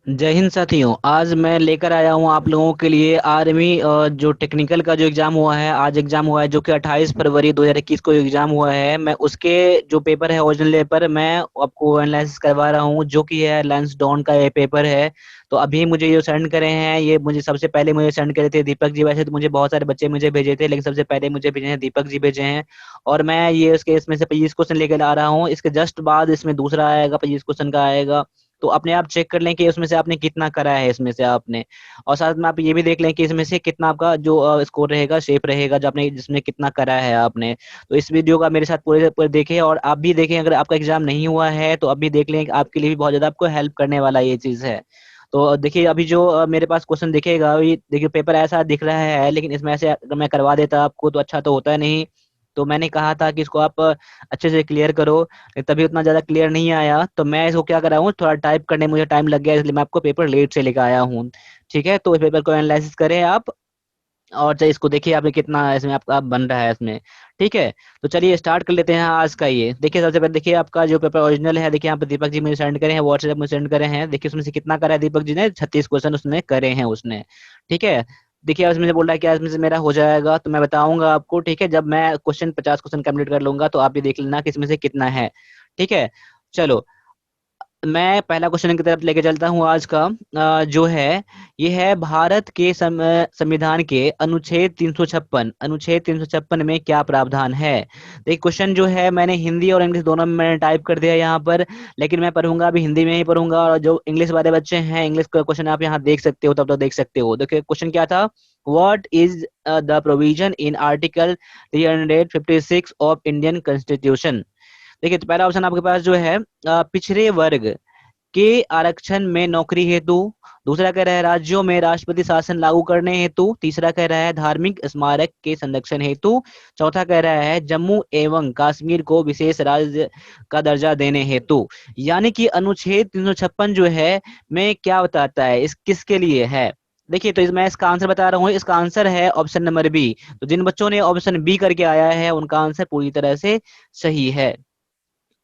जय हिंद साथियों। आज मैं लेकर आया हूँ आप लोगों के लिए आर्मी जो टेक्निकल का जो एग्जाम हुआ है, आज एग्जाम हुआ है जो कि 28 फरवरी 2021 को एग्जाम हुआ है। मैं उसके जो पेपर है, ओरिजिनल पेपर मैं आपको एनालिसिस करवा रहा हूँ, जो कि है लैंसडॉन का ये पेपर है। तो अभी मुझे जो सेंड करे हैं, ये मुझे सबसे पहले मुझे सेंड करे थे दीपक जी। वैसे तो मुझे बहुत सारे बच्चे मुझे भेजे थे, लेकिन सबसे पहले मुझे भेजे हैं दीपक जी भेजे हैं। और मैं ये उसके इसमें से 25 क्वेश्चन लेकर आ रहा हूँ। इसके जस्ट बाद इसमें दूसरा आएगा, 25 क्वेश्चन का आएगा। तो अपने आप चेक कर लें कि उसमें से आपने कितना करा है इसमें से आपने। और साथ में आप ये भी देख लें कि इसमें से कितना आपका जो स्कोर रहेगा, शेप रहेगा, जो आपने जिसमें कितना करा है आपने। तो इस वीडियो का मेरे साथ पूरे पूरे देखें, और आप भी देखें। अगर आपका एग्जाम नहीं हुआ है तो अभी देख लें कि आपके लिए भी बहुत ज्यादा आपको हेल्प करने वाला ये चीज है। तो देखिए, अभी जो मेरे पास क्वेश्चन दिखेगा, अभी देखिए पेपर ऐसा दिख रहा है, लेकिन इसमें ऐसे अगर मैं करवा देता आपको तो अच्छा तो होता नहीं। तो मैंने कहा था कि इसको आप अच्छे से क्लियर करो, तभी उतना ज्यादा क्लियर नहीं आया। तो मैं इसको क्या कर रहा हूँ, थोड़ा टाइप करने में मुझे टाइम लग गया, इसलिए मैं आपको पेपर लेट से लेकर आया हूँ। ठीक है, तो इस पेपर को एनालिसिस करें आप, और चाहिए इसको देखिए आपने कितना इसमें आपका बन रहा है इसमें। ठीक है, तो चलिए स्टार्ट कर लेते हैं आज का। ये देखिए, सबसे पहले देखिए आपका जो पेपर ओरिजिनल है, देखिए यहाँ पे दीपक जी मुझे सेंड करे हैं, व्हाट्सएप में सेंड करे हैं। देखिए उसमें से कितना करा है दीपक जी ने, 36 क्वेश्चन उसने करे हैं उसने। ठीक है, देखिए उसमें से बोल रहा है क्या इसमें से मेरा हो जाएगा, तो मैं बताऊंगा आपको। ठीक है, जब मैं क्वेश्चन 50 क्वेश्चन कंप्लीट कर लूंगा तो आप ये देख लेना कि इसमें से कितना है। ठीक है, चलो मैं पहला क्वेश्चन की तरफ लेके चलता हूँ आज का। जो है, ये है भारत के संविधान के अनुच्छेद 356 में क्या प्रावधान है। देखिए क्वेश्चन जो है मैंने हिंदी और इंग्लिश दोनों में मैंने टाइप कर दिया यहाँ पर, लेकिन मैं पढ़ूंगा अभी हिंदी में ही पढ़ूंगा। और जो इंग्लिश वाले बच्चे हैं, इंग्लिश का क्वेश्चन आप यहाँ देख सकते हो, तब तो देख सकते हो। देखिए क्वेश्चन क्या था, what is the provision in article 356 of Indian constitution. देखिए तो पहला ऑप्शन आपके पास जो है, पिछड़े वर्ग के आरक्षण में नौकरी हेतु। दूसरा कह रहा है राज्यों में राष्ट्रपति शासन लागू करने हेतु। तीसरा कह रहा है धार्मिक स्मारक के संरक्षण हेतु। चौथा कह रहा है जम्मू एवं कश्मीर को विशेष राज्य का दर्जा देने हेतु। यानी कि अनुच्छेद 356 जो है में क्या बताता है, इस किसके लिए है। देखिए तो मैं इसका आंसर बता रहा हूँ, इसका आंसर है ऑप्शन नंबर बी। तो जिन बच्चों ने ऑप्शन बी करके आया है उनका आंसर पूरी तरह से सही है।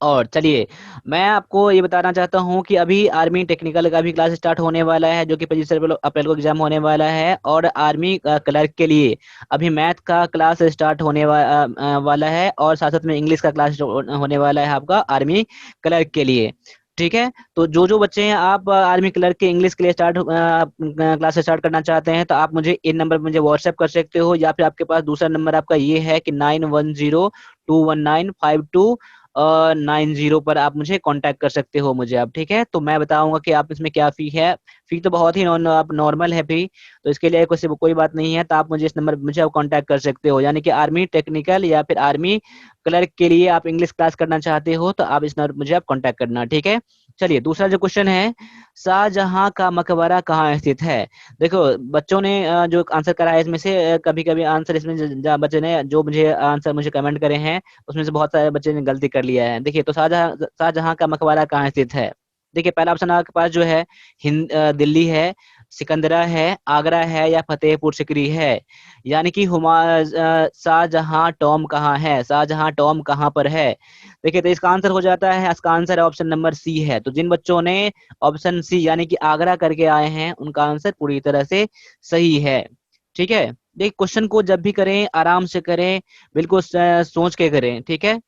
और चलिए मैं आपको ये बताना चाहता हूँ कि अभी आर्मी टेक्निकल का भी क्लास स्टार्ट होने वाला है, जो कि 25 अप्रैल को एग्जाम होने वाला है। और आर्मी क्लर्क के लिए अभी मैथ का क्लास स्टार्ट वाला है, और साथ साथ में इंग्लिश का क्लास होने वाला है आपका आर्मी क्लर्क के लिए। ठीक है, तो जो जो बच्चे हैं आप आर्मी क्लर्क के इंग्लिश के लिए स्टार्ट क्लास स्टार्ट करना चाहते हैं, तो आप मुझे इन नंबर पर मुझे व्हाट्सएप कर सकते हो, या फिर आपके पास दूसरा नंबर आपका ये है कि 9102195290 पर आप मुझे कांटेक्ट कर सकते हो मुझे आप। ठीक है, तो मैं बताऊंगा कि आप इसमें क्या फी है। फी तो बहुत ही आप नॉर्मल है फी, तो इसके लिए कोई बात नहीं है। तो आप मुझे इस नंबर पर मुझे आप कांटेक्ट कर सकते हो, यानी कि आर्मी टेक्निकल या फिर आर्मी क्लर्क के लिए आप इंग्लिश क्लास करना चाहते हो तो आप इस नंबर पर मुझे आप कांटेक्ट करना। ठीक है, चलिए दूसरा जो क्वेश्चन है, शाहजहां का मकबरा कहाँ स्थित है। देखो बच्चों ने जो आंसर करा है इसमें से, कभी कभी आंसर इसमें बच्चे ने जो मुझे आंसर मुझे कमेंट करे हैं, उसमें से बहुत सारे बच्चे ने गलती कर लिया है। देखिए तो शाहजहां का मकबरा कहाँ स्थित है। देखिए पहला ऑप्शन आपके पास जो है दिल्ली है, सिकंदरा है, आगरा है, या फतेहपुर सिकरी है। यानी कि शाहजहां टॉम कहाँ है, शाहजहां टॉम कहाँ पर है। देखिए तो इसका आंसर हो जाता है, इसका आंसर है ऑप्शन नंबर सी है। तो जिन बच्चों ने ऑप्शन सी यानी कि आगरा करके आए हैं उनका आंसर पूरी तरह से सही है। ठीक है, देख क्वेश्चन को जब भी करें आराम से करें, बिल्कुल सोच के करें। ठीक है,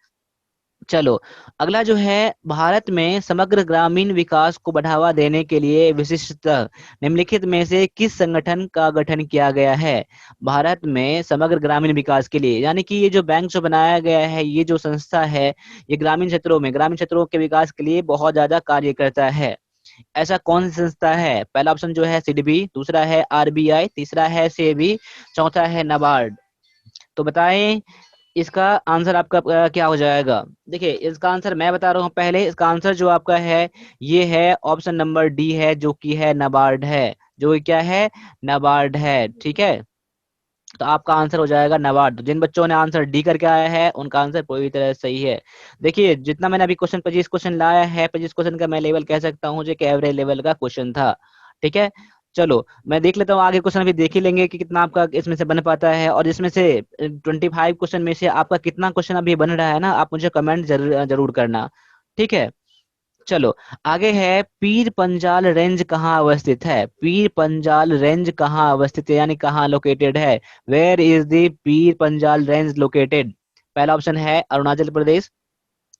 चलो अगला जो है, भारत में समग्र ग्रामीण विकास को बढ़ावा देने के लिए विशिष्टतः निम्नलिखित में से किस संगठन का गठन किया गया है। भारत में समग्र ग्रामीण विकास के लिए, यानी कि ये जो बैंक जो बनाया गया है, ये जो संस्था है, ये ग्रामीण क्षेत्रों के विकास के लिए बहुत ज्यादा कार्य करता है। ऐसा कौन सी संस्था है। पहला ऑप्शन जो है सिडबी, दूसरा है आरबीआई, तीसरा है सेबी, चौथा है नाबार्ड। तो बताएं इसका आंसर आपका क्या हो जाएगा। देखिए इसका आंसर मैं बता रहा हूँ पहले, इसका आंसर जो आपका है ये है ऑप्शन नंबर डी है, जो कि है नाबार्ड है। जो कि क्या है, नाबार्ड है। ठीक है, तो आपका आंसर हो जाएगा नाबार्ड। तो जिन बच्चों ने आंसर डी करके आया है उनका आंसर पूरी तरह सही है। देखिए जितना मैंने अभी क्वेश्चन 25 क्वेश्चन लाया है, 25 क्वेश्चन का मैं लेवल कह सकता हूँ जो कि एवरेज लेवल का क्वेश्चन था। ठीक है, चलो मैं देख लेता हूँ आगे क्वेश्चन, अभी देख ही लेंगे कि कितना आपका इसमें से बन पाता है। और इसमें से 25 क्वेश्चन में से आपका कितना क्वेश्चन अभी बन रहा है ना, आप मुझे कमेंट जरूर जरूर करना। ठीक है, चलो आगे है, पीर पंजाल रेंज कहाँ अवस्थित है? पीर पंजाल रेंज कहाँ अवस्थित है, यानी कहाँ लोकेटेड है? Where is the Pir Panjal range located? पहला ऑप्शन है अरुणाचल प्रदेश,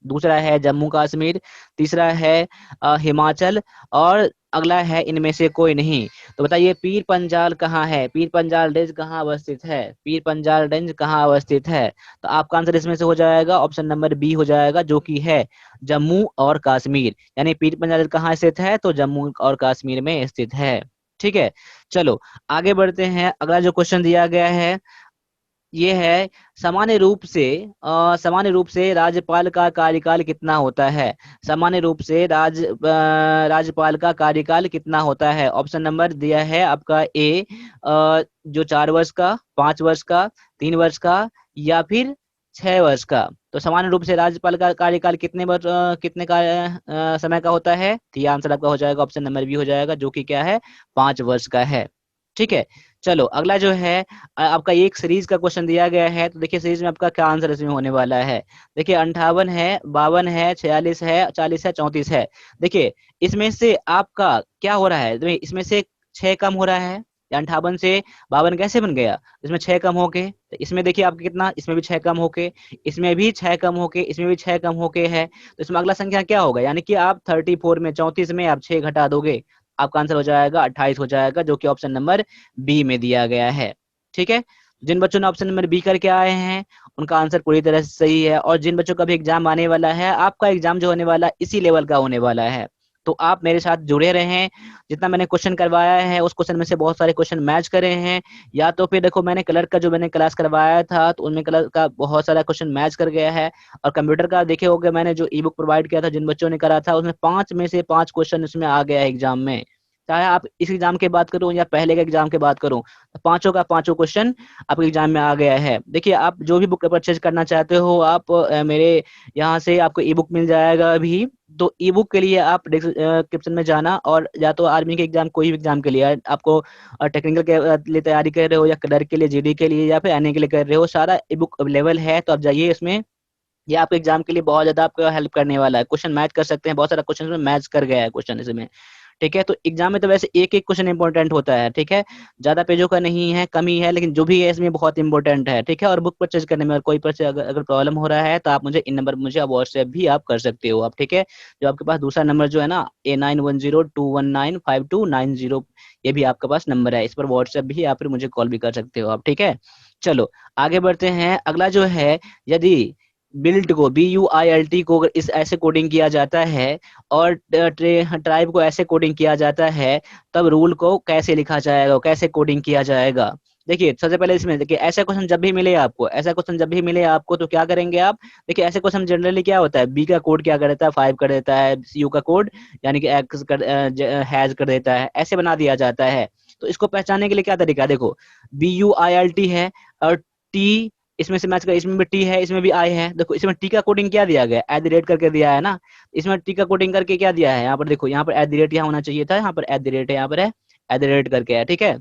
दूसरा है जम्मू कश्मीर, तीसरा है हिमाचल, और अगला है इनमें से कोई नहीं। तो बताइए पीर पंजाल कहाँ है, पीर पंजाल रेंज कहाँ अवस्थित है, पीर पंजाल रेंज कहाँ अवस्थित है? तो आपका आंसर इसमें से हो जाएगा ऑप्शन नंबर बी हो जाएगा, जो कि है जम्मू और कश्मीर। यानी पीर पंजाल कहाँ स्थित है? तो जम्मू और कश्मीर में स्थित है। ठीक है, चलो आगे बढ़ते हैं। अगला जो क्वेश्चन दिया गया है ये है, सामान्य रूप से राज्यपाल का कार्यकाल कितना होता है? सामान्य रूप से राज्यपाल का कार्यकाल कितना होता है? ऑप्शन नंबर दिया है आपका ए, जो 4 वर्ष का, 5 वर्ष का, 3 वर्ष का, या फिर 6 वर्ष का। तो सामान्य रूप से राज्यपाल का कार्यकाल कितने का समय का होता है? तो ये आंसर आपका हो जाएगा ऑप्शन नंबर बी हो जाएगा, जो कि क्या है, 5 वर्ष का है। ठीक है, चलो अगला जो है आपका एक सीरीज का क्वेश्चन दिया गया है। तो देखिए सीरीज में आपका क्या आंसर इसमें होने वाला है। देखिए 58 है, 52 है, 46 है, 40 है, 34 है। देखिए इसमें से आपका क्या हो रहा है, तो इसमें से 6 कम हो रहा है, या 58 से 52 कैसे बन गया? इसमें 6 कम होके, तो इसमें देखिए आपका कितना, इसमें भी 6 कम होके, इसमें भी 6 कम होके, इसमें भी 6 कम होके है। तो इसमें अगला संख्या क्या होगा, यानी कि आप 34 में, 34 में आप 6 घटा दोगे, आपका आंसर हो जाएगा 28 हो जाएगा, जो कि ऑप्शन नंबर बी में दिया गया है। ठीक है, जिन बच्चों ने ऑप्शन नंबर बी करके आए हैं उनका आंसर पूरी तरह से सही है। और जिन बच्चों का भी एग्जाम आने वाला है, आपका एग्जाम जो होने वाला है इसी लेवल का होने वाला है, तो आप मेरे साथ जुड़े रहें। जितना मैंने क्वेश्चन करवाया है उस क्वेश्चन में से बहुत सारे क्वेश्चन मैच करे हैं, या तो फिर देखो मैंने कलर का जो मैंने क्लास करवाया था तो उनमें कलर का बहुत सारा क्वेश्चन मैच कर गया है। और कंप्यूटर का देखे होगे मैंने जो ई बुक प्रोवाइड किया था जिन बच्चों ने करा था, उसमें 5 में से 5 क्वेश्चन उसमें आ गया है एग्जाम में। चाहे आप इस एग्जाम की बात करो या पहले के एग्जाम की बात करो, तो पांचों का पांचों क्वेश्चन आपके एग्जाम में आ गया है। देखिए आप जो भी बुक परचेज करना चाहते हो, आप मेरे यहाँ से आपको ई बुक मिल जाएगा अभी। तो ई बुक के लिए आप डिस्क्रिप्शन में जाना, और या तो आर्मी के एग्जाम, कोई भी एग्जाम के लिए आपको टेक्निकल के लिए तैयारी कर रहे हो, या कलर के लिए, जीडी के लिए, या फिर एनए के लिए कर रहे हो, सारा ई बुक अवेलेबल है। तो आप जाइए इसमें, ये आपके एग्जाम के लिए बहुत ज्यादा आपको हेल्प करने वाला है। क्वेश्चन मैच कर सकते हैं, बहुत सारा क्वेश्चन में मैच कर गया है क्वेश्चन इसमें। ठीक है, तो एग्जाम में तो वैसे एक एक क्वेश्चन इंपॉर्टेंट होता है, ठीक है, ज्यादा पेजों का नहीं है, कम ही है, लेकिन जो भी है इसमें बहुत इंपॉर्टेंट है। ठीक है, और बुक परचेज करने में कोई परचेज अगर प्रॉब्लम हो रहा है तो आप मुझे इन नंबर मुझे आप व्हाट्सएप भी आप कर सकते हो आप। ठीक है, जो आपके पास दूसरा नंबर जो है ना, A9102195290, ये भी आपके पास नंबर है, इस पर व्हाट्सएप भी या फिर मुझे कॉल भी कर सकते हो आप। ठीक है, चलो आगे बढ़ते हैं। अगला जो है, यदि बिल्ट को, BUILT को अगर इस ऐसे कोडिंग किया जाता है और ट्राइब को ऐसे कोडिंग किया जाता है, तब रूल को कैसे लिखा जाएगा, कैसे कोडिंग किया जाएगा? देखिए सबसे पहले इसमें देखिए, ऐसा क्वेश्चन जब भी मिले आपको, ऐसा क्वेश्चन जब भी मिले आपको, तो क्या करेंगे आप? देखिए ऐसे क्वेश्चन जनरली क्या होता है, बी का कोड क्या कर देता है, 5 कर देता है, यू का कोड यानी कि एक्स कर हैज कर देता है, ऐसे बना दिया जाता है। तो इसको पहचानने के लिए क्या तरीका है, देखो BUILT है, और टी इसमें से मैच कर, इसमें भी टी है, इसमें भी आई है। देखो इसमें टी का कोडिंग क्या दिया गया, एट द रेट करके दिया है ना, इसमें टी का कोडिंग करके क्या दिया है, यहाँ पर देखो, यहाँ पर एट द रेट यहाँ होना चाहिए था, यहाँ पर एट द रेट है, यहाँ पर है एट द रेट करके है। ठीक है,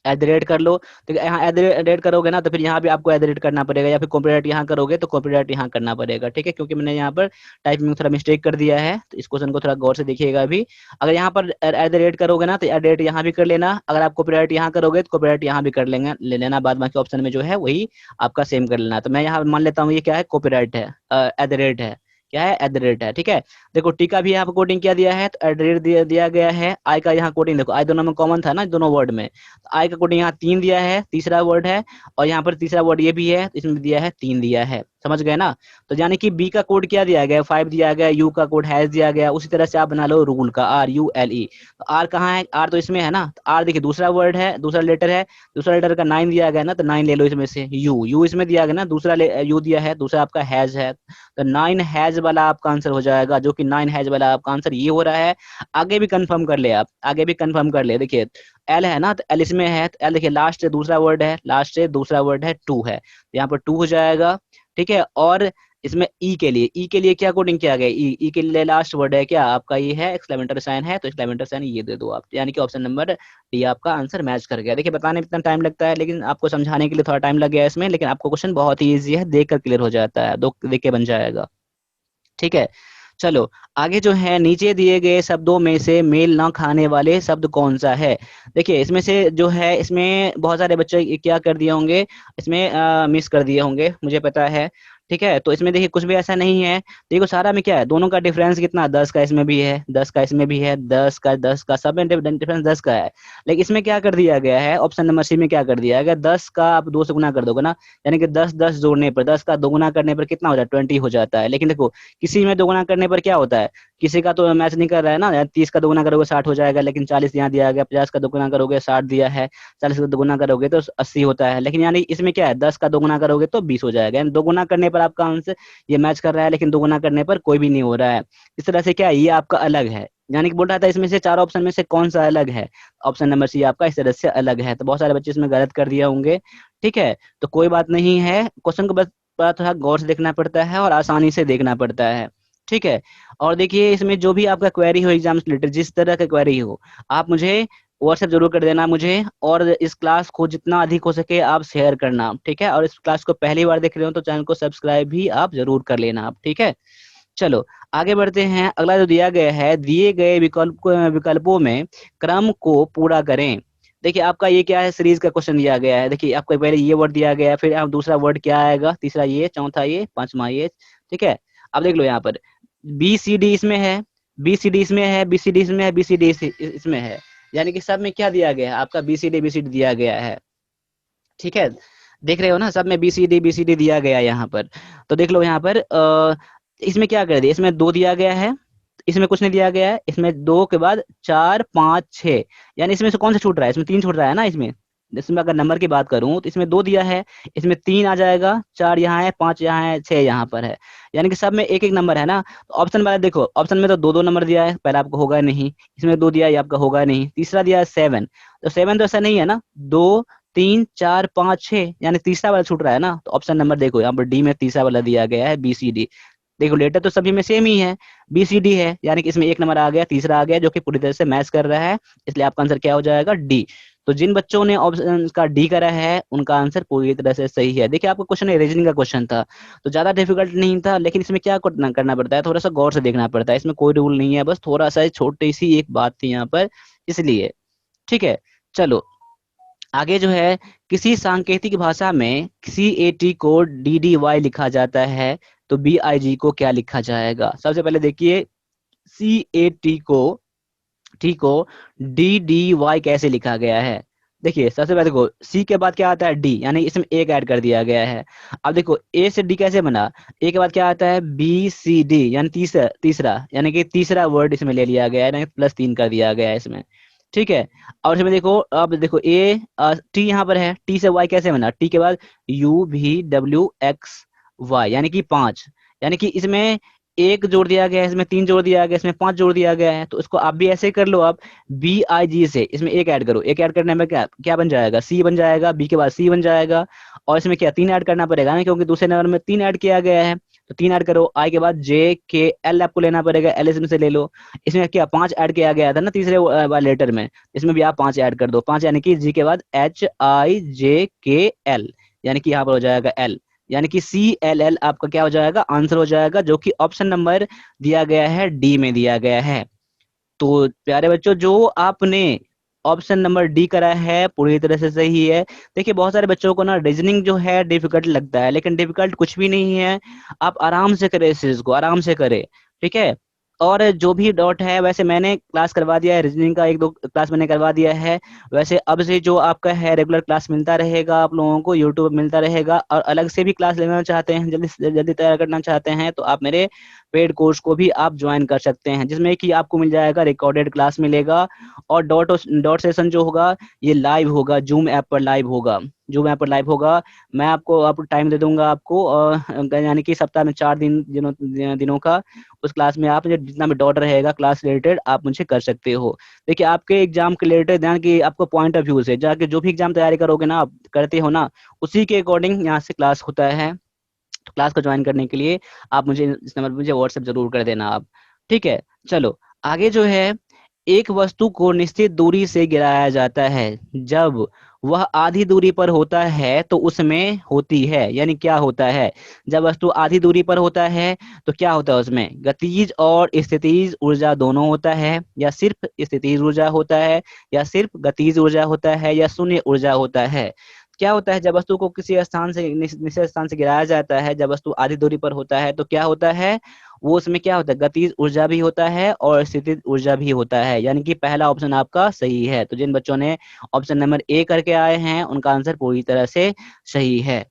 एट द रेट कर लो, तो यहाँ एट द रेट करोगे ना, तो फिर यहाँ भी आपको एट द रेट करना पड़ेगा, या फिर कॉपीराइट यहाँ करोगे तो कॉपीराइट यहाँ करना पड़ेगा। ठीक है, क्योंकि मैंने यहाँ पर टाइपिंग में थोड़ा मिस्टेक कर दिया है, तो इस क्वेश्चन को थोड़ा गौर से देखिएगा अभी। अगर यहाँ पर एट द रेट करोगे ना, तो एट द रेट यहाँ भी कर लेना, अगर आप कॉपीराइट यहाँ करोगे तो कॉपीराइट यहाँ भी कर लेंगे, ले लेना, बाद बाकी ऑप्शन में जो है वही आपका सेम कर लेना। तो मैं यहाँ मान लेता हूँ ये क्या है, कॉपीराइट है, एट द रेट है, क्या है, एट द रेट है। ठीक है, देखो टी का भी यहाँ पर कोडिंग क्या दिया है, तो एट द रेट दिया गया है। आई का यहाँ कोडिंग देखो, आई दोनों में कॉमन था ना, दोनों वर्ड में, तो आई का कोडिंग यहाँ 3 दिया है, तीसरा वर्ड है, और यहाँ पर तीसरा वर्ड ये भी है, तो इसमें दिया है 3 दिया है, समझ गए ना? तो यानी कि बी का कोड क्या दिया गया, 5 दिया गया, यू का कोड हैज दिया गया, उसी तरह से आप बना लो रूल का, RULE। तो आर कहाँ है, आर तो इसमें है ना, तो आर देखिए दूसरा वर्ड है, दूसरा लेटर है, दूसरा लेटर का 9 दिया गया ना, तो 9 ले लो इसमें से। यू इसमें दिया गया ना, दूसरा यू दिया है, दूसरा आपका हैज है, तो 9 हैज वाला आपका आंसर हो जाएगा, जो कि 9 हैज वाला आपका आंसर ये हो रहा है। आगे भी कंफर्म कर ले आप, आगे भी कंफर्म कर ले। देखिए एल है ना, तो एल इसमें है, तो एल देखिए लास्ट से दूसरा वर्ड है, लास्ट से दूसरा वर्ड है टू है, तो यहाँ पर टू हो जाएगा। ठीक है, और इसमें ई के लिए क्या कोडिंग किया गया, ई के लिए लास्ट वर्ड है क्या आपका, ये है एक्सक्लेमेटरी साइन है, तो एक्सक्लेमेटरी साइन ये दे दो आप, यानी कि ऑप्शन नंबर डी आपका आंसर मैच कर गया। देखिए बताने में इतना टाइम लगता है, लेकिन आपको समझाने के लिए थोड़ा टाइम लग गया इसमें, लेकिन आपको क्वेश्चन बहुत ही ईजी है, देख कर क्लियर हो जाता है, दो देख के बन जाएगा। ठीक है, चलो आगे जो है, नीचे दिए गए शब्दों में से मेल न खाने वाले शब्द कौन सा है। देखिए इसमें से जो है, इसमें बहुत सारे बच्चे क्या कर दिए होंगे, इसमें मिस कर दिए होंगे, मुझे पता है। ठीक है, तो इसमें देखिए कुछ भी ऐसा नहीं है। देखो सारा में क्या है, दोनों का डिफरेंस कितना, 10 का इसमें भी है, 10 का इसमें भी है, 10 का सब में डिफरेंस 10 का है। लेकिन इसमें क्या कर दिया गया है, ऑप्शन नंबर सी में क्या कर दिया गया, 10 का आप 2 से गुना कर दोगे ना, यानी कि 10 10 जोड़ने पर, 10 का दोगुना करने पर कितना हो जाता है, 20 हो जाता है। लेकिन देखो किसी में दोगुना करने पर क्या होता है, किसी का तो मैच नहीं कर रहा है ना, 30 का दोगुना करोगे 60 हो जाएगा, लेकिन 40 यहाँ दिया गया, 50 का दोगुना करोगे 60 दिया है, 40 का दोगुना करोगे तो 80 होता है। लेकिन यानी इसमें क्या है, 10 का दोगुना करोगे तो 20 हो जाएगा, यानी दोगुना करने पर आपका आंसर ये मैच कर रहा है, लेकिन दोगुना करने पर कोई भी नहीं हो रहा है। इस तरह से क्या है, ये आपका अलग है, यानी कि बोल रहा था इसमें से चार ऑप्शन में से कौन सा अलग है, ऑप्शन नंबर सी आपका इस तरह से अलग है। तो बहुत सारे बच्चे इसमें गलत कर दिए होंगे। ठीक है, तो कोई बात नहीं है, क्वेश्चन को बस थोड़ा गौर से देखना पड़ता है और आसानी से देखना पड़ता है। ठीक है, और देखिए इसमें जो भी आपका क्वेरी हो एग्जाम से रिलेटेड, जिस तरह का क्वेरी हो, आप मुझे व्हाट्सएप जरूर कर देना मुझे, और इस क्लास को जितना अधिक हो सके आप शेयर करना। ठीक है, और इस क्लास को पहली बार देख रहे हो तो चैनल को सब्सक्राइब भी आप जरूर कर लेना आप। ठीक है, चलो आगे बढ़ते हैं। अगला जो दिया गया है, दिए गए विकल्पों में क्रम को पूरा करें। देखिए आपका ये क्या है, सीरीज का क्वेश्चन दिया गया है। देखिए आपको पहले ये वर्ड दिया गया है, फिर आप दूसरा वर्ड क्या आएगा, तीसरा ये, चौथा ये, पांचवा ये। ठीक है, अब देख लो यहाँ पर बी सी डी इसमें है, बी सी डी इसमें है, बी सी डी इसमें है, बी सी डी इसमें है, यानी कि सब में क्या दिया गया है, आपका बी सी डी दिया गया है। ठीक है, देख रहे हो ना, सब में बी सी डी दिया गया है यहाँ पर। तो देख लो यहाँ पर इसमें क्या कर दिया, इसमें 2 दिया गया है, इसमें कुछ नहीं दिया गया है, इसमें 2 के बाद 4 5 6, यानी इसमें से कौन सा छूट रहा है, इसमें 3 छूट रहा है ना। इसमें अगर नंबर की बात करूं तो इसमें 2 दिया है, इसमें 3 आ जाएगा, 4 यहाँ है, 5 यहाँ है, 6 यहाँ पर है, यानी कि सब में एक एक नंबर है ना। तो ऑप्शन वाला देखो, ऑप्शन में तो 2 2 नंबर दिया है, पहले आपको होगा नहीं, इसमें 2 दिया है, ये आपका होगा नहीं, तीसरा दिया है 7, तो 7 तो ऐसा नहीं है ना, 2 3 4 5 6, यानी तीसरा वाला छूट रहा है ना। तो ऑप्शन नंबर देखो यहाँ पर डी में तीसरा वाला दिया गया है, बी सी डी। देखो लेटर तो सभी में सेम ही है, बी सी डी है, यानी कि इसमें एक नंबर आ गया, तीसरा आ गया, जो कि पूरी तरह से मैच कर रहा है, इसलिए आपका आंसर क्या हो जाएगा, डी। तो जिन बच्चों ने ऑप्शन का डी करा है उनका आंसर पूरी तरह से सही है। देखिए आपका क्वेश्चन रीजनिंग का क्वेश्चन था, तो ज्यादा डिफिकल्ट नहीं था, लेकिन इसमें क्या करना पड़ता है, थोड़ा सा गौर से देखना पड़ता है। इसमें कोई रूल नहीं है, बस थोड़ा सा छोटी सी एक बात थी यहाँ पर, इसलिए। ठीक है, चलो आगे जो है, किसी सांकेतिक भाषा में सी ए टी को डी डी वाई लिखा जाता है, तो बी आई जी को क्या लिखा जाएगा। सबसे पहले देखिए सी ए टी को डी डी वाई कैसे लिखा गया है। देखिए सबसे पहले देखो सी के बाद क्या आता है, डी, यानी इसमें एक ऐड कर दिया गया है। अब देखो ए से डी कैसे बना, ए के बाद क्या आता है, बी सी डी, यानी तीसरा तीसरा, यानी कि तीसरा वर्ड इसमें ले लिया गया है, यानी +3 कर दिया गया है इसमें। ठीक है, और इसमें देखो, अब देखो ए टी यहाँ पर है, टी से वाई कैसे बना, टी के बाद U V W X Y, यानी कि 5, यानी कि इसमें एक जोड़ दिया गया है, इसमें 3 जोड़ दिया गया है, इसमें 5 जोड़ दिया गया है। तो इसको आप भी ऐसे कर लो, आप बी आई जी से इसमें एक ऐड करो, एक ऐड करने में क्या क्या बन जाएगा, सी बन जाएगा, बी के बाद सी बन जाएगा, और इसमें क्या 3 ऐड करना पड़ेगा ना, क्योंकि दूसरे नंबर में 3 ऐड किया गया है। तो 3 ऐड करो, आई के बाद जे के एल आपको लेना पड़ेगा, एल इसमें से ले लो। इसमें क्या 5 ऐड किया गया था ना तीसरे वाले लेटर में, इसमें भी आप 5 ऐड कर दो, 5 यानी कि जी के बाद एच आई जे के एल, यानी कि यहाँ पर हो जाएगा एल, यानी कि सी एल एल आपका क्या हो जाएगा, आंसर हो जाएगा, जो कि ऑप्शन नंबर दिया गया है डी में दिया गया है। तो प्यारे बच्चों, जो आपने ऑप्शन नंबर डी करा है पूरी तरह से सही है। देखिए बहुत सारे बच्चों को ना रीजनिंग जो है डिफिकल्ट लगता है, लेकिन डिफिकल्ट कुछ भी नहीं है, आप आराम से करें इस चीज को, आराम से करें। ठीक है, और जो भी डाउट है, वैसे मैंने क्लास करवा दिया है रीजनिंग का, 1 2 क्लास मैंने करवा दिया है। वैसे अब से जो आपका है रेगुलर क्लास मिलता रहेगा आप लोगों को, यूट्यूब मिलता रहेगा, और अलग से भी क्लास लेना चाहते हैं, जल्दी से जल्दी तैयार करना चाहते हैं, तो आप मेरे पेड कोर्स को भी आप ज्वाइन कर सकते हैं, जिसमें कि आपको मिल जाएगा रिकॉर्डेड क्लास मिलेगा, और डॉट सेशन जो होगा ये लाइव होगा, जूम ऐप पर लाइव होगा, जूम ऐप पर लाइव होगा। मैं आपको टाइम दे दूंगा आपको, यानी कि सप्ताह में 4 दिनों का, उस क्लास में आप जितना भी डाउट रहेगा क्लास रिलेटेड आप मुझे कर सकते हो। देखिए आपके एग्जाम के रिलेटेड ध्यान की आपको पॉइंट ऑफ व्यू से जाके जो भी एग्जाम तैयारी करोगे ना, आप करते हो ना, उसी के अकॉर्डिंग यहाँ से क्लास होता है। तो क्लास को ज्वाइन करने के लिए आप मुझे इस नंबर पर मुझे व्हाट्सएप जरूर कर देना आप। ठीक है, चलो आगे जो है, एक वस्तु को निश्चित दूरी से गिराया जाता है जब वह आधी दूरी पर होता है तो उसमें होती है, यानी क्या होता है, जब वस्तु आधी दूरी पर होता है तो क्या होता है उसमें, गतिज और स्थितिज ऊर्जा दोनों होता है, या सिर्फ स्थितिज ऊर्जा होता है, या सिर्फ गतिज ऊर्जा होता है, या शून्य ऊर्जा होता है। क्या होता है, जब वस्तु को किसी स्थान से निश्चित स्थान से गिराया जाता है, जब वस्तु आधी दूरी पर होता है तो क्या होता है, वो उसमें क्या होता है, गतिज ऊर्जा भी होता है और स्थितिज ऊर्जा भी होता है, यानी कि पहला ऑप्शन आपका सही है। तो जिन बच्चों ने ऑप्शन नंबर ए करके आए हैं उनका आंसर पूरी तरह से सही है।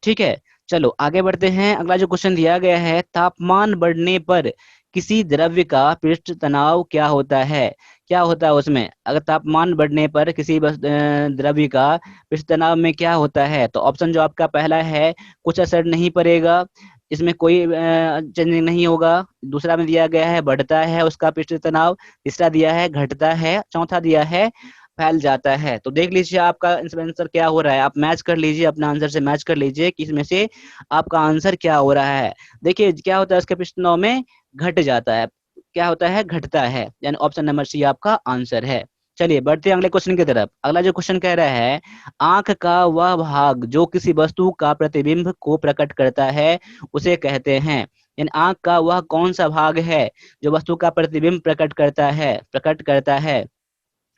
ठीक है, चलो आगे बढ़ते हैं। अगला जो क्वेश्चन दिया गया है, तापमान बढ़ने पर किसी द्रव्य का पृष्ठ तनाव क्या होता है, क्या होता है उसमें, अगर तापमान बढ़ने पर किसी द्रव्य का पृष्ठ तनाव में क्या होता है, तो ऑप्शन जो आपका पहला है, कुछ असर नहीं पड़ेगा, इसमें कोई चेंजिंग नहीं होगा। दूसरा में दिया गया है बढ़ता है उसका पृष्ठ तनाव, तीसरा दिया है घटता है, चौथा दिया है फैल जाता है। तो देख लीजिए आपका इसमें आंसर क्या हो रहा है, आप मैच कर लीजिए, अपना आंसर से मैच कर लीजिए कि इसमें से आपका आंसर क्या हो रहा है। देखिए क्या होता है, उसके पृष्ठ में घट जाता है, क्या होता है, घटता है, यानी ऑप्शन नंबर सी आपका आंसर है। चलिए बढ़ते हैं अगले क्वेश्चन की तरफ। अगला जो क्वेश्चन कह रहा है, आंख का वह भाग जो किसी वस्तु का प्रतिबिंब को प्रकट करता है उसे कहते हैं, यानी आंख का वह कौन सा भाग है जो वस्तु का प्रतिबिंब प्रकट करता है,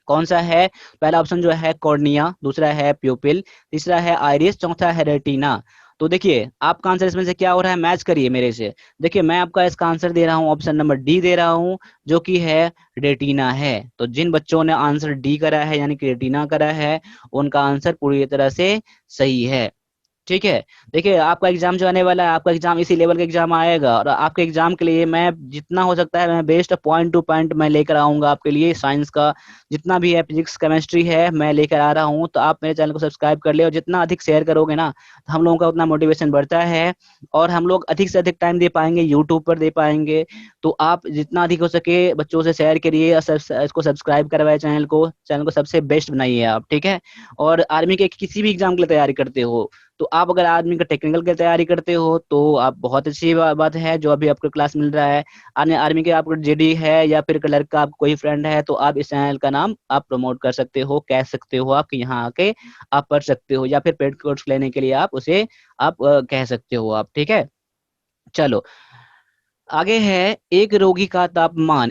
कौन सा है। पहला ऑप्शन जो है कॉर्निया, दूसरा है प्यूपिल, तीसरा है आइरिस, चौथा है रेटिना। तो देखिए आपका आंसर इसमें से क्या हो रहा है, मैच करिए मेरे से। देखिए मैं आपका इसका आंसर दे रहा हूँ, ऑप्शन नंबर डी दे रहा हूँ, जो कि है रेटिना है। तो जिन बच्चों ने आंसर डी करा है यानी कि रेटिना करा है, उनका आंसर पूरी तरह से सही है। ठीक है, देखिए आपका एग्जाम जो आने वाला है, आपका एग्जाम इसी लेवल का एग्जाम आएगा, और आपके एग्जाम के लिए मैं जितना हो सकता है मैं बेस्ट पॉइंट टू पॉइंट मैं लेकर आऊंगा आपके लिए। साइंस का जितना भी है, फिजिक्स केमिस्ट्री है, मैं लेकर आ रहा हूँ। तो आप मेरे चैनल को सब्सक्राइब कर ले, और जितना अधिक शेयर करोगे ना, तो हम लोगों का उतना मोटिवेशन बढ़ता है, और हम लोग अधिक से अधिक टाइम दे पाएंगे, यूट्यूब पर दे पाएंगे। तो आप जितना अधिक हो सके बच्चों से शेयर करिए, इसको सब्सक्राइब करवाए, चैनल को सबसे बेस्ट बनाइए आप। ठीक है, और आर्मी के किसी भी एग्जाम के लिए तैयारी करते हो, तो आप अगर आदमी का टेक्निकल की तैयारी करते हो तो आप बहुत अच्छी बात है जो अभी आपको क्लास मिल रहा है। अन्य आर्मी के आपको जेडी है या फिर क्लर्क का आपको कोई फ्रेंड है, तो आप इस चैनल का नाम आप प्रमोट कर सकते हो, कह सकते हो आप कि यहाँ आके आप पढ़ सकते हो, या फिर पेड कोर्स लेने के लिए आप उसे आप कह सकते हो आप। ठीक है, चलो आगे है। एक रोगी का तापमान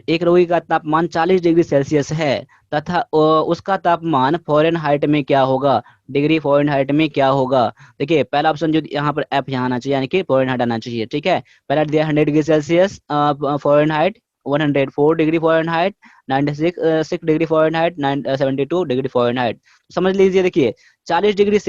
40 डिग्री सेल्सियस है, तथा उसका तापमान फ़ारेनहाइट में क्या होगा, डिग्री फ़ारेनहाइट में क्या होगा। देखिए पहला ऑप्शन जो यहाँ पर एफ यहाँ आना चाहिए, यानी कि फ़ारेनहाइट आना चाहिए। ठीक है, पहला दिया 100 degree Celsius Fahrenheit, 104 degree Fahrenheit, 96 degree Fahrenheit, 72 degree Fahrenheit. समझ लीजिए, देखिए 40 डिग्री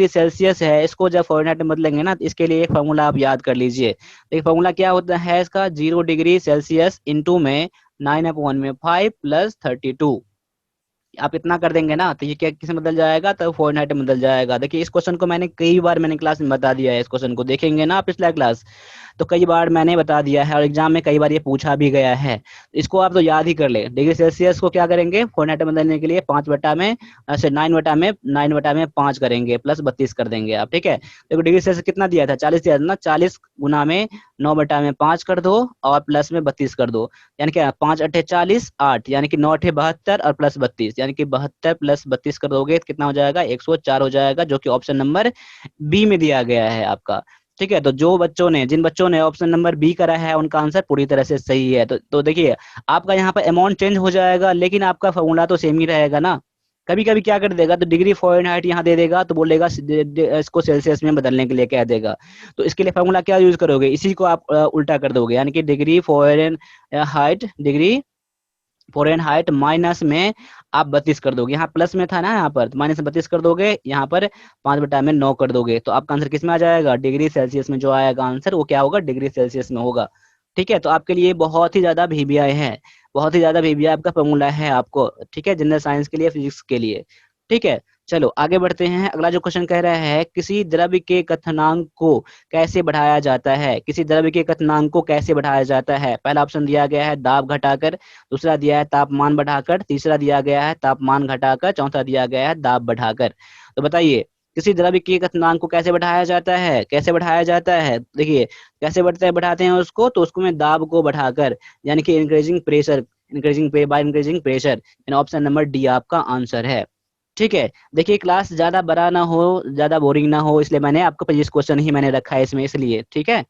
सेल्सियस है, इसको जब फ़ारेनहाइट में बदलेंगे ना, तो इसके लिए एक फॉर्मूला आप याद कर लीजिए। देखिए फॉर्मूला क्या होता है इसका, 0 डिग्री सेल्सियस इंटू में 9/5 प्लस 32। आप इतना कर देंगे ना, तो ये क्या किसमें बदल जाएगा, तो फ़ारेनहाइट में बदल जाएगा। देखिए इस क्वेश्चन को मैंने कई बार मैंने क्लास में बता दिया है, इस क्वेश्चन को देखेंगे ना पिछला क्लास, तो कई बार मैंने बता दिया है, और एग्जाम में कई बार ये पूछा भी गया है। इसको आप तो याद ही कर ले। डिग्री सेल्सियस को क्या करेंगे, फ़ारेनहाइट में बदलने के लिए 9/5 करेंगे, प्लस 32 कर देंगे आप। ठीक है, देखो डिग्री सेल्सियस कितना दिया था, 40 दिया था ना, 40 गुना में 9/5 कर दो, और प्लस में 32 कर दो, यानी क्या 5 अट्ठे 40, 8 यानी कि 9 अट्ठे 72 और प्लस 32, यानी कि 72 प्लस 32 कर दोगे तो कितना हो जाएगा, 104 हो जाएगा, जो कि ऑप्शन नंबर बी में दिया गया है आपका। ठीक है, तो जिन बच्चों ने ऑप्शन नंबर बी करा है उनका आंसर पूरी तरह से सही है। तो देखिए आपका यहाँ पर अमाउंट चेंज हो जाएगा, लेकिन आपका फॉर्मूला तो सेम ही रहेगा ना। कभी कभी क्या कर देगा, तो डिग्री फ़ारेनहाइट यहाँ दे देगा, तो बोलेगा इसको सेल्सियस में बदलने के लिए कह देगा। तो इसके लिए फॉर्मूला क्या यूज करोगे, इसी को आप उल्टा कर दोगे, यानी कि डिग्री फ़ारेनहाइट माइनस में आप 32 कर दोगे, यहाँ प्लस में था ना, यहाँ पर माइनस में 32 कर दोगे, यहाँ पर 5/9 कर दोगे, तो आपका आंसर किस में आ जाएगा, डिग्री सेल्सियस में जो आएगा आंसर वो क्या होगा, डिग्री सेल्सियस में होगा। ठीक है, तो आपके लिए बहुत ही ज्यादा वीवीआई है, बहुत ही ज्यादा वीवीआई आपका फॉर्मूला है आपको। ठीक है, जनरल साइंस के लिए, फिजिक्स के लिए। ठीक है, चलो आगे बढ़ते हैं। अगला जो क्वेश्चन कह रहा है, किसी द्रव्य के कथनांक को कैसे बढ़ाया जाता है, किसी द्रव्य के कथनांक को कैसे बढ़ाया जाता है। पहला ऑप्शन दिया गया है दाब घटाकर, दूसरा दिया है तापमान बढ़ाकर, तीसरा दिया गया है तापमान घटाकर, चौथा दिया गया है दाब बढ़ाकर। तो बताइए किसी द्रव्य के कथनांक को कैसे बढ़ाया जाता है, कैसे बढ़ाया जाता है। देखिए कैसे बढ़ाते हैं उसको, तो उसको में दाब को बढ़ाकर, यानी कि increasing pressure, increasing by increasing pressure, यानी ऑप्शन नंबर डी आपका आंसर है। ठीक है। देखिए क्लास ज्यादा बड़ा ना हो, ज्यादा बोरिंग ना हो, इसलिए मैंने आपको पच्चीस क्वेश्चन ही मैंने रखा है इसमें, इसलिए ठीक है।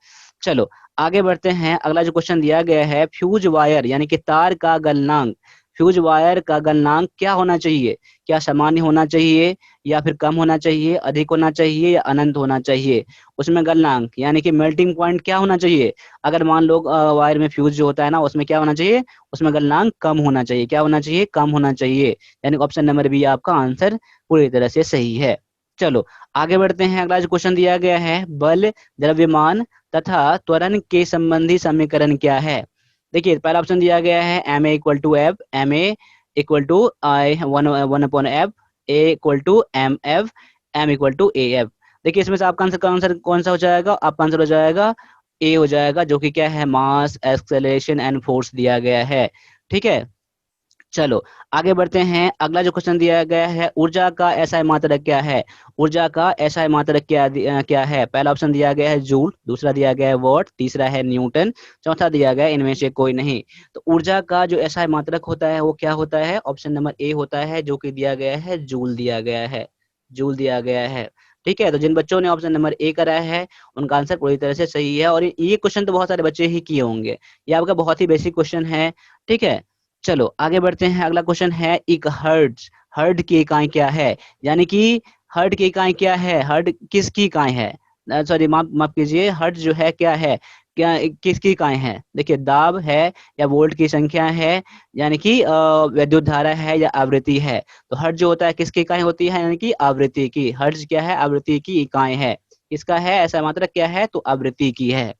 चलो आगे बढ़ते हैं। अगला जो क्वेश्चन दिया गया है, फ्यूज वायर यानी कि तार का गलनांक, फ्यूज वायर का गलनांक क्या होना चाहिए? क्या सामान्य होना चाहिए, या फिर कम होना चाहिए, अधिक होना चाहिए, या अनंत होना चाहिए? उसमें गलनांक यानी कि मेल्टिंग पॉइंट क्या होना चाहिए? अगर मान लो वायर में फ्यूज जो होता है ना, उसमें क्या होना चाहिए? उसमें गलनांक कम होना चाहिए। क्या होना चाहिए? कम होना चाहिए। यानी ऑप्शन नंबर बी आपका आंसर पूरी तरह से सही है। चलो आगे बढ़ते हैं। अगला जो क्वेश्चन दिया गया है, बल, द्रव्यमान तथा त्वरण के संबंधी समीकरण क्या है? देखिए पहला ऑप्शन दिया गया है M A equal to F, M A equal to I one one upon F, A equal to M F, M equal to A F. देखिए इसमें से आपका आंसर कौन सा हो जाएगा? आपका आंसर हो जाएगा ए हो जाएगा, जो कि क्या है? मास, एक्सेलरेशन एंड फोर्स दिया गया है। ठीक है। चलो आगे बढ़ते हैं। अगला जो क्वेश्चन दिया गया है, ऊर्जा का एसआई मात्रक क्या है? ऊर्जा का एसआई मात्रक क्या है? पहला ऑप्शन दिया गया है जूल, दूसरा दिया गया है वॉट, तीसरा है न्यूटन, चौथा दिया गया है इनमें से कोई नहीं। तो ऊर्जा का जो एसआई मात्रक होता है वो क्या होता है? ऑप्शन नंबर ए होता है, जो कि दिया गया है जूल दिया गया है, जूल दिया गया है। ठीक है। तो जिन बच्चों ने ऑप्शन नंबर ए करा है उनका आंसर पूरी तरह से सही है, और ये क्वेश्चन तो बहुत सारे बच्चे ही किए होंगे, ये आपका बहुत ही बेसिक क्वेश्चन है। ठीक है। चलो आगे बढ़ते हैं। अगला क्वेश्चन है, एक हर्ट्ज, हर्ट की इकाई क्या है? यानी कि हर्ट की इकाई क्या है? हर्ट किसकी इकाई है? सॉरी माफ माफ कीजिए, हर्ट जो है क्या है, क्या किसकी इकाई है? देखिए दाब है, या वोल्ट की संख्या है, यानी कि विद्युत धारा है, या आवृत्ति है? तो हर्ट जो होता है किसकी इकाई होती है? यानी कि आवृत्ति की। हर्ट्ज क्या है? आवृत्ति की इकाई है। किसका है ऐसा मात्रक? क्या है? तो आवृत्ति की है।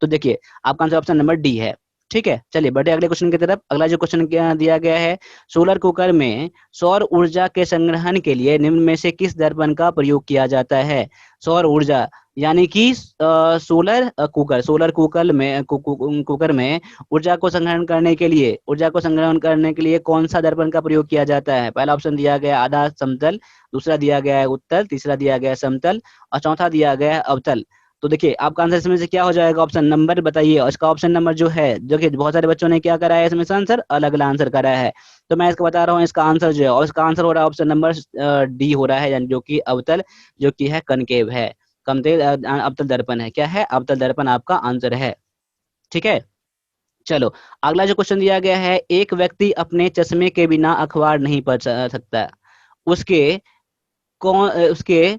तो देखिए आपका आंसर ऑप्शन नंबर डी है। ठीक है। चलिए बढ़े अगले क्वेश्चन की तरफ। अगला जो क्वेश्चन क्या दिया गया है, सोलर कुकर में सौर ऊर्जा के संग्रहण के लिए निम्न में से किस दर्पण का प्रयोग किया जाता है? सौर ऊर्जा यानी कि सोलर कुकर, सोलर कुकर में कुकर में ऊर्जा को संग्रहण करने के लिए, ऊर्जा को संग्रहण करने के लिए कौन सा दर्पण का प्रयोग किया जाता है? पहला ऑप्शन दिया गया आधा समतल, दूसरा दिया गया है उत्तल, तीसरा दिया गया है समतल, और चौथा दिया गया है अवतल। तो देखिए आपका आंसर इसमें से क्या हो जाएगा? ऑप्शन नंबर बताइए। और इसका ऑप्शन नंबर जो है, जो कि बहुत सारे बच्चों ने क्या करा है इसमें से आंसर अलग अलग आंसर करा है, तो मैं इसको बता रहा हूँ इसका आंसर जो है, और इसका आंसर हो रहा है ऑप्शन नंबर डी हो रहा है, यानी जो कि अवतल, जो कि है कनकेव है, कमतेल अवतल दर्पण है। क्या है? अवतल दर्पण आपका आंसर है। ठीक है। चलो अगला जो क्वेश्चन दिया गया है, एक व्यक्ति अपने चश्मे के बिना अखबार नहीं पढ़ सकता, उसके कौन उसके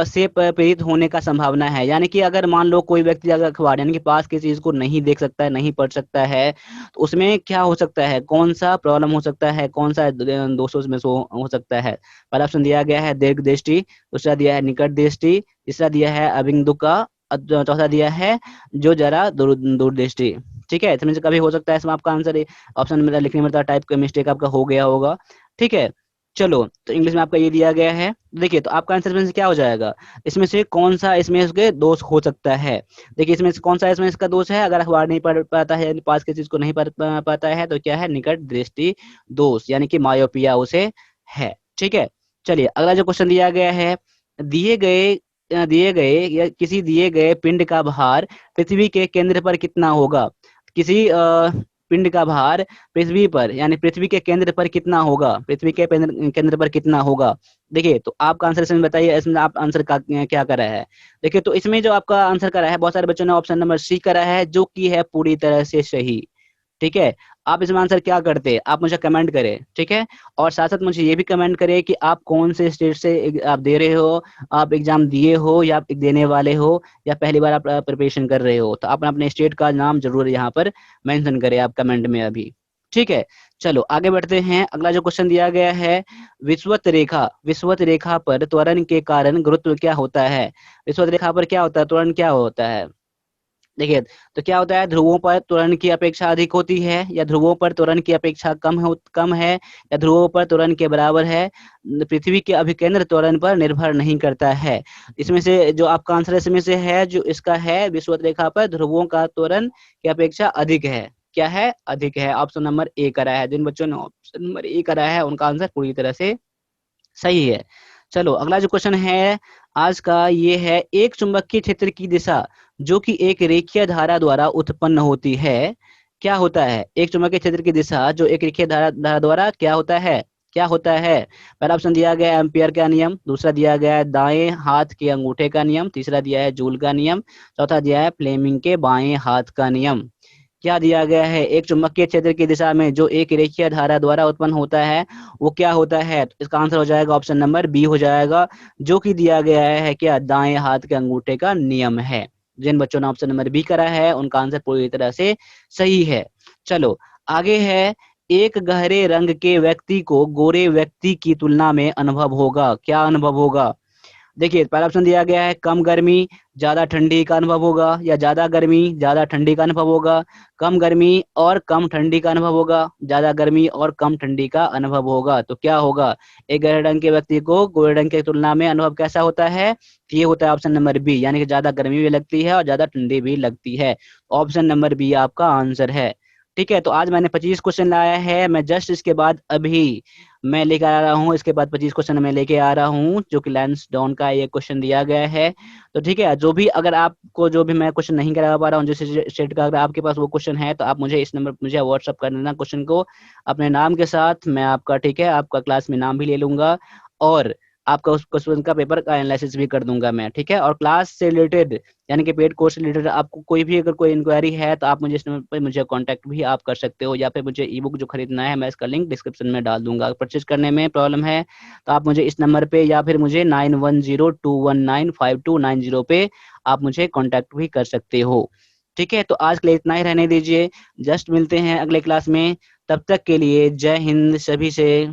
से प्रेरित होने का संभावना है? यानी कि अगर मान लो कोई व्यक्ति अगर अखबार यानी कि पास की चीज को नहीं देख सकता है, नहीं पढ़ सकता है, तो उसमें क्या हो सकता है? कौन सा प्रॉब्लम हो सकता है? कौन सा दोषों में सो हो सकता है? पहला ऑप्शन दिया गया है दीर्घ दृष्टि, दूसरा दिया है निकट दृष्टि, तीसरा दिया है अभिमुखता, और चौथा दिया है जो जरा दूरदृष्टि। ठीक है। इसमें से कभी हो सकता है, इसमें आपका आंसर ऑप्शन में लिखने में टाइप का मिस्टेक आपका हो गया होगा। ठीक है। चलो तो इंग्लिश में आपका ये दिया गया है। देखिए तो आपका आंसर इसमें से क्या हो जाएगा? इसमें से कौन सा इसमें इसके दोष हो सकता है? देखिए इसमें से कौन सा इसमें इसका दोष है? अगर अखबार नहीं पढ़ पाता है, यानी पास की चीज को नहीं पढ़ पाता है, तो क्या है? निकट दृष्टि दोष, यानी कि मायोपिया उसे है। ठीक है। चलिए अगला जो क्वेश्चन दिया गया है, दिए गए या किसी दिए गए पिंड का भार पृथ्वी के केंद्र पर कितना होगा? किसी पिंड का भार पृथ्वी पर, यानी पृथ्वी के केंद्र पर कितना होगा? पृथ्वी के केंद्र पर कितना होगा? देखिए तो आपका आंसर इसमें बताइए, इसमें आप आंसर का क्या करा है? देखिए तो इसमें जो आपका आंसर करा है, बहुत सारे बच्चों ने ऑप्शन नंबर सी करा है, जो कि है पूरी तरह से सही। ठीक है। आप इसमें आंसर क्या करते हैं आप मुझे कमेंट करें। ठीक है। और साथ साथ मुझे ये भी कमेंट करें कि आप कौन से स्टेट से आप दे रहे हो, आप एग्जाम दिए हो, या आप देने वाले हो, या पहली बार आप प्रिपरेशन कर रहे हो, तो आप अपने स्टेट का नाम जरूर यहाँ पर मेंशन करें आप कमेंट में अभी। ठीक है। चलो आगे बढ़ते हैं। अगला जो क्वेश्चन दिया गया है, विषुवत रेखा पर त्वरण के कारण गुरुत्व क्या होता है? विषुवत रेखा पर क्या होता है? त्वरण क्या होता है? देखिए तो क्या होता है, ध्रुवों पर त्वरण की अपेक्षा अधिक होती है, या ध्रुवों पर त्वरण की अपेक्षा कम है, या ध्रुवों पर त्वरण के बराबर है। पृथ्वी के अभिकेंद्र त्वरण पर निर्भर नहीं करता है। इसमें से जो आपका आंसर इसमें से है, जो इसका है, विषुवत रेखा पर ध्रुवों का त्वरण की अपेक्षा अधिक है। क्या है? अधिक है। ऑप्शन नंबर ए करा है। जिन बच्चों ने ऑप्शन नंबर ए करा है उनका आंसर पूरी तरह से सही है। चलो अगला जो क्वेश्चन है आज का, ये है, एक चुंबकीय क्षेत्र की दिशा जो कि एक रेखीय धारा द्वारा उत्पन्न होती है, क्या होता है? एक चुंबकीय क्षेत्र की दिशा जो एक रेखीय धारा द्वारा क्या होता है? क्या होता है? पहला ऑप्शन दिया गया है एम्पियर का नियम, दूसरा दिया गया है दाएं हाथ के अंगूठे का नियम, तीसरा दिया है जूल का नियम, चौथा दिया है फ्लेमिंग के बाएं हाथ का नियम। क्या दिया गया है? एक चुंबकीय क्षेत्र की दिशा में जो एक रेखीय धारा द्वारा उत्पन्न होता है वो क्या होता है? तो इसका आंसर हो जाएगा ऑप्शन नंबर बी हो जाएगा, जो कि दिया गया है क्या, दाएं हाथ के अंगूठे का नियम है। जिन बच्चों ने ऑप्शन नंबर बी करा है उनका आंसर पूरी तरह से सही है। चलो आगे है, एक गहरे रंग के व्यक्ति को गोरे व्यक्ति की तुलना में अनुभव होगा, क्या अनुभव होगा? देखिए पहला ऑप्शन दिया गया है कम गर्मी ज्यादा ठंडी का अनुभव होगा, या ज्यादा गर्मी ज्यादा ठंडी का अनुभव होगा, कम गर्मी और कम ठंडी का अनुभव होगा, ज्यादा गर्मी और कम ठंडी का अनुभव होगा। तो क्या होगा? एक गहरे रंग के व्यक्ति को गोरे रंग की तुलना में अनुभव कैसा होता है? ये होता है ऑप्शन नंबर बी, यानी कि ज्यादा गर्मी भी लगती है और ज्यादा ठंडी भी लगती है। ऑप्शन नंबर बी आपका आंसर है। ठीक है, तो आज मैंने 25 क्वेश्चन लाया है, मैं जस्ट इसके बाद अभी मैं लेकर आ रहा हूँ, इसके बाद 25 क्वेश्चन मैं लेके आ रहा हूँ, जो कि लैंस डाउन का ये क्वेश्चन दिया गया है। तो ठीक है, जो भी अगर आपको जो भी मैं क्वेश्चन नहीं करा पा रहा हूँ जिस स्टेट का, अगर आपके पास वो क्वेश्चन है तो आप मुझे इस नंबर मुझे व्हाट्सअप कर देना क्वेश्चन को अपने नाम के साथ, मैं आपका ठीक है आपका क्लास में नाम भी ले लूंगा और आपका उस क्वेश्चन का पेपर का एनालिसिस भी कर दूंगा मैं। ठीक है, और क्लास से रिलेटेड यानी कि पेड कोर्स से रिलेटेड आपको कोई भी अगर कोई इंक्वायरी है तो आप मुझे इस नंबर पर मुझे कांटेक्ट भी आप कर सकते हो, या फिर मुझे ई बुक जो खरीदना है मैं इसका लिंक डिस्क्रिप्शन में डाल दूंगा। अगर परचेज करने में प्रॉब्लम है तो आप मुझे इस नंबर पे या फिर मुझे 9102195290 पे आप मुझे कांटेक्ट भी कर सकते हो। ठीक है, तो आज के लिए इतना ही रहने दीजिए, जस्ट मिलते हैं अगले क्लास में। तब तक के लिए जय हिंद सभी से।